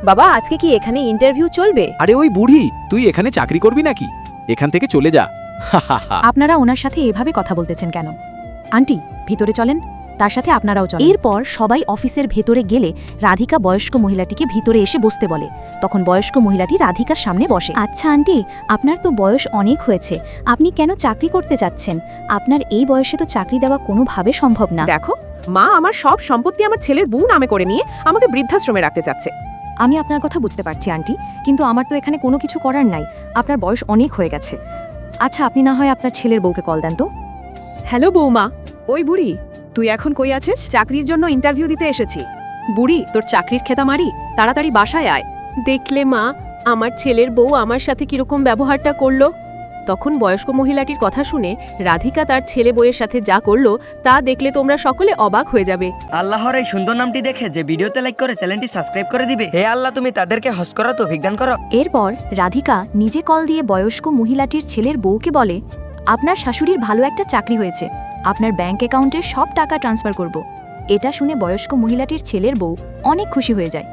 বাবা আজকে কি এখানে ইন্টারভিউ চলবে? আরে ওই বুড়ি, তুই এখানে চাকরি করবি নাকি? এখান থেকে চলে যা। আপনারা ওনার সাথে এভাবে কথা বলতেছেন কেন? আন্টি, ভিতরে চলেন, তার সাথে আপনারাও চলেন। এরপর সবাই অফিসের ভেতরে গেলে রাধিকা বয়স্ক মহিলাটিকে ভিতরে এসে বসতে বলে। তখন বয়স্ক মহিলাটি রাধিকার সামনে বসে। আচ্ছা আন্টি, আপনার তো বয়স অনেক হয়েছে, আপনি কেন চাকরি করতে যাচ্ছেন? আপনার এই বয়সে তো চাকরি দেওয়া কোনোভাবে সম্ভব না। দেখো, মা আমার সব সম্পত্তি আমার ছেলের বউ নামে করে নিয়ে আমাকে বৃদ্ধাশ্রমে রাখতে চাচ্ছে। আমি আপনার কথা বুঝতে পারছি আন্টি, কিন্তু আমার তো এখানে কোনো কিছু করার নাই। আপনার বয়স অনেক হয়ে গেছে। আচ্ছা, আপনি না হয় আপনার ছেলের বউকে কল দেন তো। হ্যালো বৌমা। ওই বুড়ি, তুই এখন কই আছিস? চাকরির জন্য ইন্টারভিউ দিতে এসেছি। বুড়ি, তোর চাকরির খেতা মারি, তাড়াতাড়ি বাসায় আয়। দেখলে মা, আমার ছেলের বউ আমার সাথে কিরকম ব্যবহারটা করলো। তখন বয়স্ক মহিলাটির কথা শুনে রাধিকা তার ছেলে বউয়ের সাথে যা করলো তা দেখলে তোমরা সকলে অবাক হয়ে যাবে। আল্লাহর এই সুন্দর নামটি দেখে যে ভিডিওতে লাইক করে চ্যানেলটি সাবস্ক্রাইব করে দিবে। হে আল্লাহ, তুমি তাদেরকে হজ করো, তৌফিক দান করো। এরপর রাধিকা নিজে কল দিয়ে বয়স্ক মহিলাটির ছেলের বউকে বলে, আপনার শাশুড়ির ভালো একটা চাকরি হয়েছে, আপনার ব্যাংক অ্যাকাউন্টে সব টাকা ট্রান্সফার করব। এটা শুনে বয়স্ক মহিলাটির ছেলের বউ অনেক খুশি হয়ে যায়।